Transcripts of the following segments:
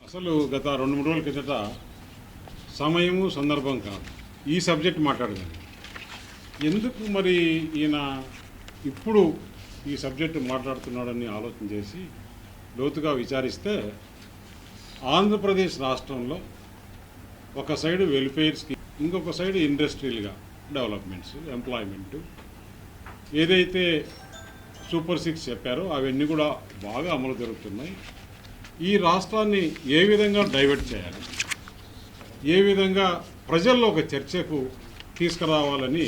అసలు గత 2-3 రోజుల కిందట సమయము సందర్భం కాదు ఈ సబ్జెక్ట్ మాట్లాడదాం. ఎందుకు మరి ఈయన ఇప్పుడు ఈ సబ్జెక్టు మాట్లాడుతున్నాడని ఆలోచన చేసి లోతుగా విచారిస్తే ఆంధ్రప్రదేశ్ రాష్ట్రంలో ఒక సైడు వెల్ఫేర్ స్కీమ్, ఇంకొక సైడు ఇండస్ట్రియల్గా డెవలప్మెంట్స్, ఎంప్లాయ్మెంటు, ఏదైతే సూపర్ 6 చెప్పారో అవన్నీ కూడా బాగా అమలు జరుగుతున్నాయి. ఈ రాష్ట్రాన్ని ఏ విధంగా డైవర్ట్ చేయాలి, ఏ విధంగా ప్రజల్లో ఒక చర్చకు తీసుకురావాలని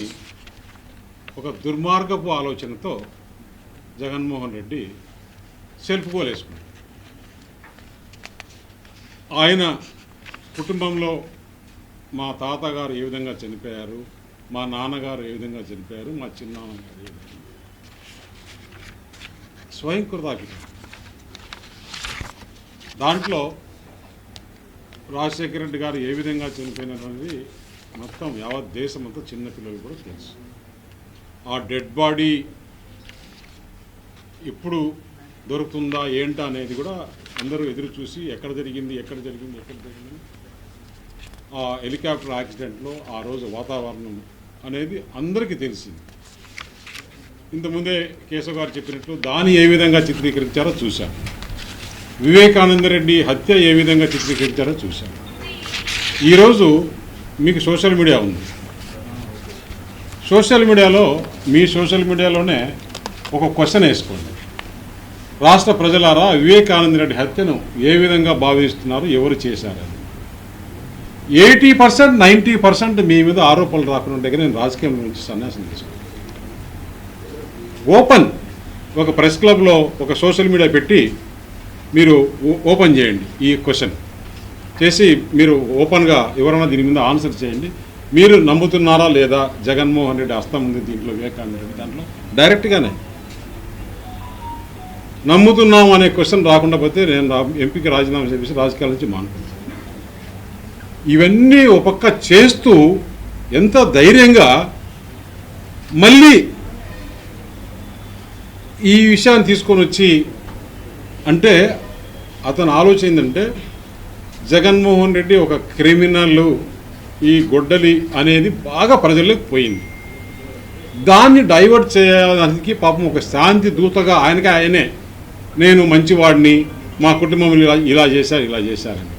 ఒక దుర్మార్గపు ఆలోచనతో జగన్మోహన్ రెడ్డి సెల్ఫ్ గోల్ వేసుకున్నాడు. ఆయన కుటుంబంలో మా తాతగారు ఏ విధంగా చనిపోయారు, మా నాన్నగారు ఏ విధంగా చనిపోయారు, మా చిన్నాన్నగారు ఏ విధంగా, స్వయం కృతార్థం. దాంట్లో రాజశేఖర రెడ్డి గారు ఏ విధంగా చనిపోయినారు అనేది మొత్తం యావత్ దేశం అంతా చిన్నపిల్లలు కూడా తెలుసు. ఆ డెడ్ బాడీ ఎప్పుడు దొరుకుతుందా ఏంటా అనేది కూడా అందరూ ఎదురు చూసి ఎక్కడ జరిగింది ఆ హెలికాప్టర్ యాక్సిడెంట్లో ఆ రోజు వాతావరణం అనేది అందరికీ తెలిసింది. ఇంతకుముందే కేశవ్ గారు చెప్పినట్లు దాన్ని ఏ విధంగా చిత్రీకరించారో చూశాం. వివేకానంద రెడ్డి హత్య ఏ విధంగా చిత్రీకరించారో చూశాం. ఈరోజు మీకు సోషల్ మీడియా ఉంది. సోషల్ మీడియాలోనే ఒక క్వశ్చన్ వేసుకోండి. రాష్ట్ర ప్రజలారా, వివేకానంద రెడ్డి హత్యను ఏ విధంగా భావిస్తున్నారు, ఎవరు చేశారని. 80%, 90% మీ మీద ఆరోపణలు రాకుండా ఉంటే నేను రాజకీయం నుంచి సన్యాసం తీసుకున్నాను. ఓపెన్ ఒక ప్రెస్ క్లబ్లో ఒక సోషల్ మీడియా పెట్టి మీరు ఓపెన్ చేయండి. ఈ క్వశ్చన్ చేసి మీరు ఓపెన్గా ఎవరైనా దీని మీద ఆన్సర్ చేయండి. మీరు నమ్ముతున్నారా లేదా జగన్మోహన్ రెడ్డి హస్తం ఉంది దీంట్లో, వివేకానంద రెడ్డి దాంట్లో డైరెక్ట్గానే నమ్ముతున్నాం అనే క్వశ్చన్ రాకుండా పోతే నేను ఎంపీకి రాజీనామా చేసి రాజకీయాల నుంచి మానుకుంటాను. ఇవన్నీ ఒక పక్క చేస్తూ ఎంత ధైర్యంగా మళ్ళీ ఈ విషయాన్ని తీసుకొని వచ్చి అంటే అతను ఆలోచన ఏంటంటే జగన్మోహన్ రెడ్డి ఒక క్రిమినల్, ఈ గొడ్డలి అనేది బాగా ప్రజల్లోకి పోయింది. దాన్ని డైవర్ట్ చేయడానికి పాపం ఒక శాంతి దూతగా ఆయనే నేను మంచివాడిని, మా కుటుంబంలో ఇలా చేశారని.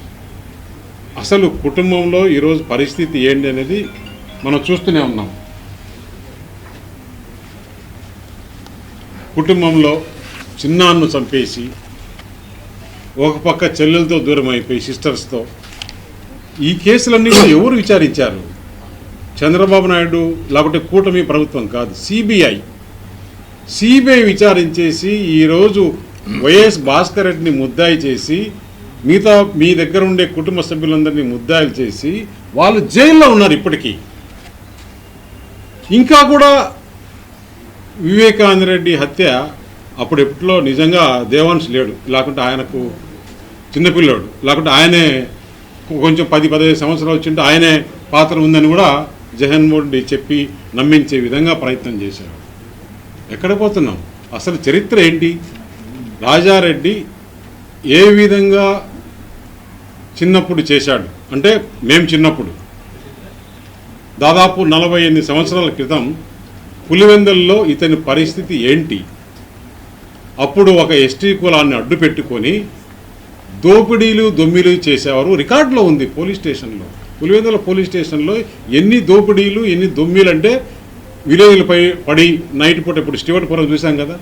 అసలు కుటుంబంలో ఈరోజు పరిస్థితి ఏంటి అనేది మనం చూస్తూనే ఉన్నాం. కుటుంబంలో చిన్నాన్ను చంపేసి ఒక పక్క చెల్లెలతో దూరం అయిపోయి సిస్టర్స్తో. ఈ కేసులన్నీ కూడా ఎవరు విచారించారు? చంద్రబాబు నాయుడు లేకపోతే కూటమి ప్రభుత్వం కాదు, సిబిఐ విచారించేసి ఈరోజు వైఎస్ భాస్కర్ రెడ్డిని ముద్దాయి చేసి మిగతా మీ దగ్గర ఉండే కుటుంబ సభ్యులందరినీ ముద్దాయిలు చేసి వాళ్ళు జైల్లో ఉన్నారు ఇప్పటికీ. ఇంకా కూడా వివేకానంద రెడ్డి హత్య అప్పుడు ఎప్పట్లో నిజంగా దేవాంశ్ లేడు, లేకుంటే ఆయనకు చిన్నపిల్లాడు, లేకుంటే ఆయనే కొంచెం 10-15 సంవత్సరాలు వచ్చింటే ఆయనే పాత్ర ఉందని కూడా జగన్మోహన్ రెడ్డి చెప్పి నమ్మించే విధంగా ప్రయత్నం చేశారు. ఎక్కడ పోతున్నాం? అసలు చరిత్ర ఏంటి? రాజారెడ్డి ఏ విధంగా చిన్నప్పుడు చేశాడు అంటే, మేము చిన్నప్పుడు దాదాపు 48 సంవత్సరాల క్రితం పులివెందుల్లో ఇతని పరిస్థితి ఏంటి? అప్పుడు ఒక ఎస్టీ కులాన్ని అడ్డు పెట్టుకొని దోపిడీలు దొమ్మిలు చేసేవారు. రికార్డులో ఉంది పోలీస్ స్టేషన్లో, పులివెందుల పోలీస్ స్టేషన్లో ఎన్ని దోపిడీలు ఎన్ని దొమ్మిలు అంటే విలేజ్లపై పడి నైట్ పూట. ఇప్పుడు స్టీవర్ట్పురం చూసాం కదా,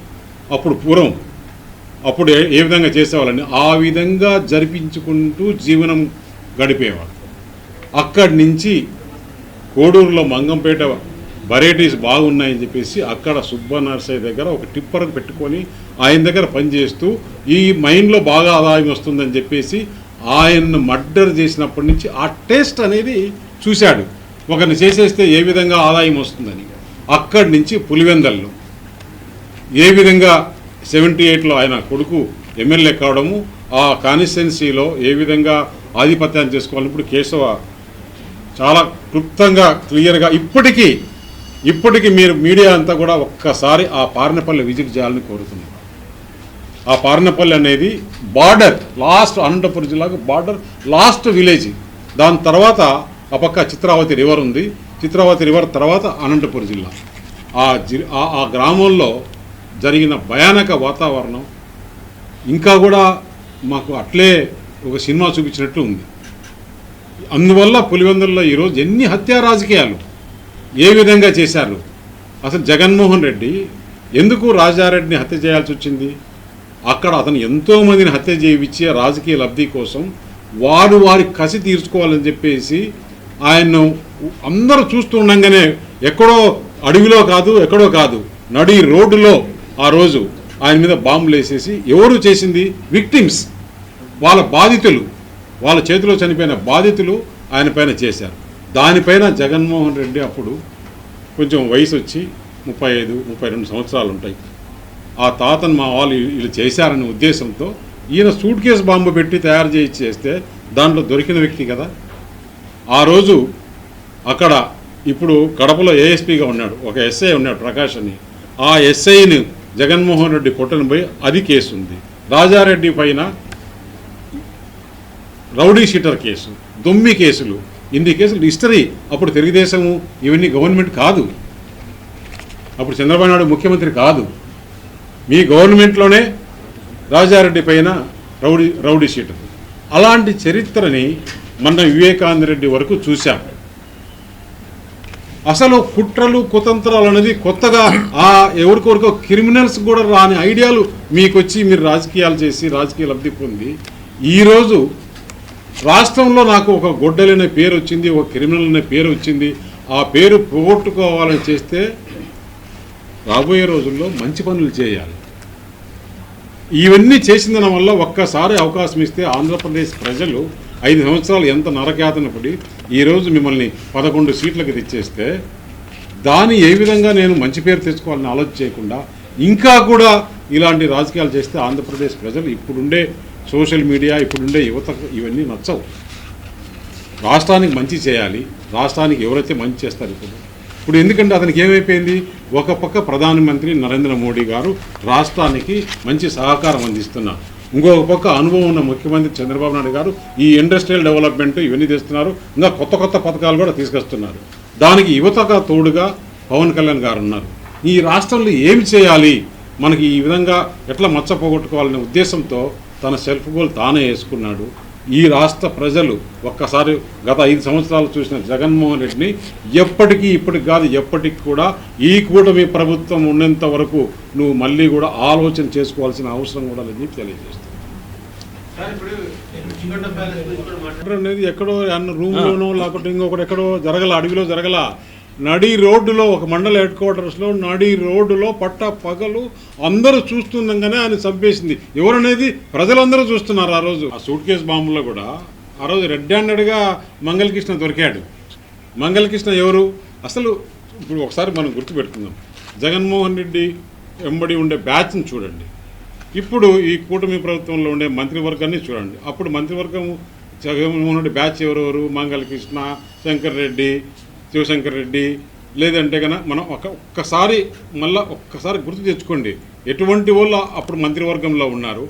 అప్పుడు ఏ విధంగా చేసేవాళ్ళని ఆ విధంగా జరిపించుకుంటూ జీవనం గడిపేవాడు. అక్కడి నుంచి కోడూరులో మంగంపేట వెరైటీస్ బాగున్నాయని చెప్పేసి అక్కడ సుబ్బనర్సయ్య దగ్గర ఒక టిప్పర్ పెట్టుకొని ఆయన దగ్గర పనిచేస్తూ ఈ మైండ్లో బాగా ఆదాయం వస్తుందని చెప్పేసి ఆయన్ను మర్డర్ చేసినప్పటి నుంచి ఆ టేస్ట్ అనేది చూశాడు. ఒకరిని చేసేస్తే ఏ విధంగా ఆదాయం వస్తుందని. అక్కడి నుంచి పులివెందల్లో ఏ విధంగా 78లో ఆయన కొడుకు ఎమ్మెల్యే కావడము, ఆ కాన్స్టిట్యున్సీలో ఏ విధంగా ఆధిపత్యాన్ని చేసుకోవాలి. ఇప్పుడు కేశవ చాలా క్లుప్తంగా క్లియర్గా ఇప్పటికీ మీరు మీడియా అంతా కూడా ఒక్కసారి ఆ పార్నపల్లి విజిట్ చేయాలని కోరుతున్నాను. ఆ పార్నపల్లి అనేది బార్డర్, లాస్ట్ అనంతపురం జిల్లాకు బార్డర్, లాస్ట్ విలేజ్. దాని తర్వాత ఆ పక్క చిత్రావతి రివర్ ఉంది. చిత్రావతి రివర్ తర్వాత అనంతపురం జిల్లా. ఆ గ్రామంలో జరిగిన భయానక వాతావరణం ఇంకా కూడా మాకు అట్లే ఒక సినిమా చూపించినట్టు ఉంది. అందువల్ల పులివెందుల్లో ఈరోజు ఎన్ని హత్యా రాజకీయాలు ఏ విధంగా చేశారు. అసలు జగన్మోహన్ రెడ్డి ఎందుకు రాజారెడ్డిని హత్య చేయాల్సి వచ్చింది? అక్కడ అతను ఎంతోమందిని హత్య చేయించే రాజకీయ లబ్ధి కోసం వారి కసి తీర్చుకోవాలని చెప్పేసి ఆయన్ను అందరూ చూస్తుండగానే ఎక్కడో అడవిలో కాదు, ఎక్కడో కాదు, నడి రోడ్డులో ఆ రోజు ఆయన మీద బాంబులు వేసేసి ఎవరు చేసింది? విక్టిమ్స్, వాళ్ళ బాధితులు, వాళ్ళ చేతిలో చనిపోయిన బాధితులు ఆయన పైన చేశారు. దానిపైన జగన్మోహన్ రెడ్డి అప్పుడు కొంచెం వయసు వచ్చి 35-32 సంవత్సరాలు ఉంటాయి. ఆ తాతను మా వాళ్ళు వీళ్ళు చేశారనే ఉద్దేశంతో ఈయన సూట్ కేసు బాంబు పెట్టి తయారు చేస్తే దాంట్లో దొరికిన వ్యక్తి కదా. ఆ రోజు అక్కడ ఇప్పుడు కడపలో ఏఎస్పీగా ఉన్నాడు ఒక ఎస్ఐ ఉన్నాడు ప్రకాష్ అని. ఆ ఎస్ఐని జగన్మోహన్ రెడ్డి కొట్టని పోయి అది కేసు ఉంది. రాజారెడ్డి పైన రౌడీ షీటర్ కేసు, దొమ్మి కేసులు, ఇన్ని కేసులు హిస్టరీ. అప్పుడు తెలుగుదేశము ఇవన్నీ గవర్నమెంట్ కాదు, అప్పుడు చంద్రబాబు నాయుడు ముఖ్యమంత్రి కాదు. మీ గవర్నమెంట్లోనే రాజారెడ్డి పైన రౌడీ షీటర్. అలాంటి చరిత్రని మన వివేకానంద రెడ్డి వరకు చూశాం. అసలు కుట్రలు కుతంత్రాలు అనేది కొత్తగా ఎవరికొరికో క్రిమినల్స్ కూడా రాని ఐడియాలు మీకు వచ్చి మీరు రాజకీయాలు చేసి రాజకీయ లబ్ధి పొంది ఈరోజు రాష్ట్రంలో నాకు ఒక గొడ్డలనే పేరు వచ్చింది, ఒక క్రిమినల్ అనే పేరు వచ్చింది. ఆ పేరు పోగొట్టుకోవాలని చేస్తే రాబోయే రోజుల్లో మంచి పనులు చేయాలి. ఇవన్నీ చేసిన వల్ల ఒక్కసారి అవకాశం ఇస్తే ఆంధ్రప్రదేశ్ ప్రజలు 5 సంవత్సరాలు ఎంత నరకయాతన పడి ఈరోజు మిమ్మల్ని 11 సీట్లకు తెచ్చేస్తే దాన్ని ఏ విధంగా నేను మంచి పేరు తెచ్చుకోవాలని ఆలోచన చేయకుండా ఇంకా కూడా ఇలాంటి రాజకీయాలు చేస్తే ఆంధ్రప్రదేశ్ ప్రజలు ఇప్పుడుండే సోషల్ మీడియా, ఇప్పుడుండే యువతకు ఇవన్నీ నచ్చవు. రాష్ట్రానికి మంచి చేయాలి. రాష్ట్రానికి ఎవరైతే మంచి చేస్తారు ఇప్పుడు ఎందుకంటే అతనికి ఏమైపోయింది? ఒక పక్క ప్రధానమంత్రి నరేంద్ర మోడీ గారు రాష్ట్రానికి మంచి సహకారం అందిస్తున్నారు. ఇంకొక పక్క అనుభవం ఉన్న ముఖ్యమంత్రి చంద్రబాబు నాయుడు గారు ఈ ఇండస్ట్రియల్ డెవలప్మెంట్ ఇవన్నీ తెస్తున్నారు. ఇంకా కొత్త కొత్త పథకాలు కూడా తీసుకొస్తున్నారు. దానికి యువతగా తోడుగా పవన్ కళ్యాణ్ గారు ఉన్నారు. ఈ రాష్ట్రంలో ఏమి చేయాలి, మనకి ఈ విధంగా ఎట్లా మచ్చ పోగొట్టుకోవాలనే ఉద్దేశంతో తన సెల్ఫ్ గోల్ తానే వేసుకున్నాడు. ఈ రాష్ట్ర ప్రజలు ఒక్కసారి గత 5 సంవత్సరాలు చూసిన జగన్మోహన్ రెడ్డిని ఎప్పటికీ ఇప్పటికి కాదు ఎప్పటికి కూడా ఈ కూటమి ప్రభుత్వం ఉన్నంత వరకు నువ్వు మళ్ళీ కూడా ఆలోచన చేసుకోవాల్సిన అవసరం కూడా లేదని తెలియజేస్తుంది. అనేది ఎక్కడో అన్న రూమ్లోనో లేకపోతే ఇంకొకటి ఎక్కడో జరగల, అడవిలో జరగల, నడి రోడ్డులో ఒక మండల హెడ్ క్వార్టర్స్లో నడి రోడ్డులో పట్ట పగలు అందరూ చూస్తుండగానే ఆయన చంపేసింది. ఎవరనేది ప్రజలందరూ చూస్తున్నారు. ఆ రోజు ఆ సూట్ కేసు బాంబులో కూడా ఆ రోజు రెడ్ హ్యాండెడ్గా మంగళకృష్ణ దొరికాడు. మంగళకృష్ణ ఎవరు? అసలు ఇప్పుడు ఒకసారి మనం గుర్తుపెట్టుకుందాం. జగన్మోహన్ రెడ్డి వెంబడి ఉండే బ్యాచ్ని చూడండి, ఇప్పుడు ఈ కూటమి ప్రభుత్వంలో ఉండే మంత్రివర్గాన్ని చూడండి. అప్పుడు మంత్రివర్గం జగన్మోహన్ రెడ్డి బ్యాచ్ ఎవరెవరు? మంగళకృష్ణ, శంకర్ రెడ్డి, శివశంకర్ రెడ్డి. లేదంటే కనుక మనం ఒక్కసారి గుర్తు తెచ్చుకోండి ఎటువంటి వాళ్ళు అప్పుడు మంత్రివర్గంలో ఉన్నారు,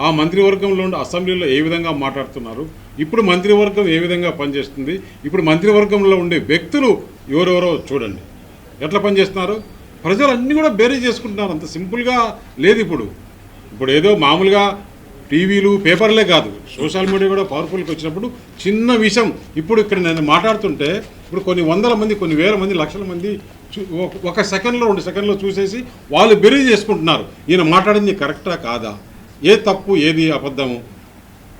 ఆ మంత్రివర్గంలో ఉండే అసెంబ్లీలో ఏ విధంగా మాట్లాడుతున్నారు, ఇప్పుడు మంత్రివర్గం ఏ విధంగా పనిచేస్తుంది, ఇప్పుడు మంత్రివర్గంలో ఉండే వ్యక్తులు ఎవరెవరో చూడండి ఎట్లా పనిచేస్తున్నారు. ప్రజలు అన్నీ కూడా బేరీ చేసుకుంటున్నారు. అంత సింపుల్గా లేదు. ఇప్పుడు ఏదో మామూలుగా టీవీలు పేపర్లే కాదు, సోషల్ మీడియా కూడా పవర్ఫుల్కి వచ్చినప్పుడు చిన్న విషయం ఇప్పుడు ఇక్కడ నేను మాట్లాడుతుంటే ఇప్పుడు కొన్ని వందల మంది, కొన్ని వేల మంది, లక్షల మంది ఒక సెకండ్లో 2 సెకండ్లో చూసేసి వాళ్ళు బెరీ చేసుకుంటున్నారు. ఈయన మాట్లాడింది కరెక్టా కాదా, ఏ తప్పు ఏది అబద్ధము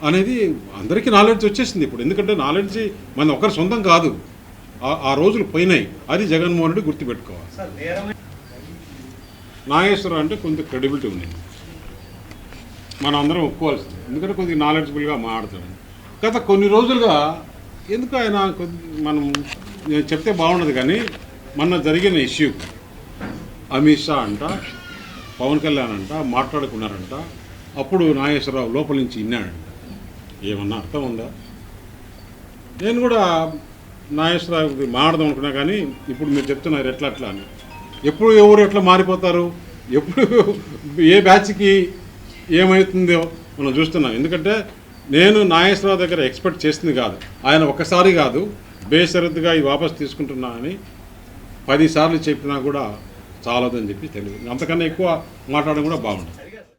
అనేది అందరికీ నాలెడ్జ్ వచ్చేసింది ఇప్పుడు. ఎందుకంటే నాలెడ్జ్ మన ఒకరి సొంతం కాదు, ఆ రోజులు పోయినాయి. అది జగన్మోహన్ రెడ్డి గుర్తుపెట్టుకోవాలి. నాగేశ్వరరావు అంటే కొంత క్రెడిబిలిటీ ఉంది, మనం అందరం ఒప్పుకోవాల్సింది. ఎందుకంటే కొద్దిగా నాలెడ్జబుల్గా మాట్లాడతాడు. గత కొన్ని రోజులుగా ఎందుకు ఆయన మనం చెప్తే బాగుండదు కానీ మొన్న జరిగిన ఇష్యూ అమిత్ షా అంట, పవన్ కళ్యాణ్ అంట మాట్లాడుకున్నారంట. అప్పుడు నాగేశ్వరరావు లోపల నుంచి విన్నాడంట. ఏమన్నా అర్థం ఉందా? నేను కూడా నాగేశ్వరరావు మాట్లాడదాం అనుకున్నా కానీ ఇప్పుడు మీరు చెప్తున్నారు ఎట్లా అని. ఎప్పుడు ఎవరు ఎట్లా మారిపోతారు, ఎప్పుడు ఏ బ్యాచ్కి ఏమవుతుందో మనం చూస్తున్నాం. ఎందుకంటే నేను నాగేశ్వరరావు దగ్గర ఎక్స్పెక్ట్ చేసింది కాదు, ఆయన ఒక్కసారి కాదు బేషరతుగా ఈ వాపసు తీసుకుంటున్నా అని 10 సార్లు చెప్పినా కూడా చాలదని చెప్పి తెలియదు. అంతకన్నా ఎక్కువ మాట్లాడడం కూడా బాగుంటుంది.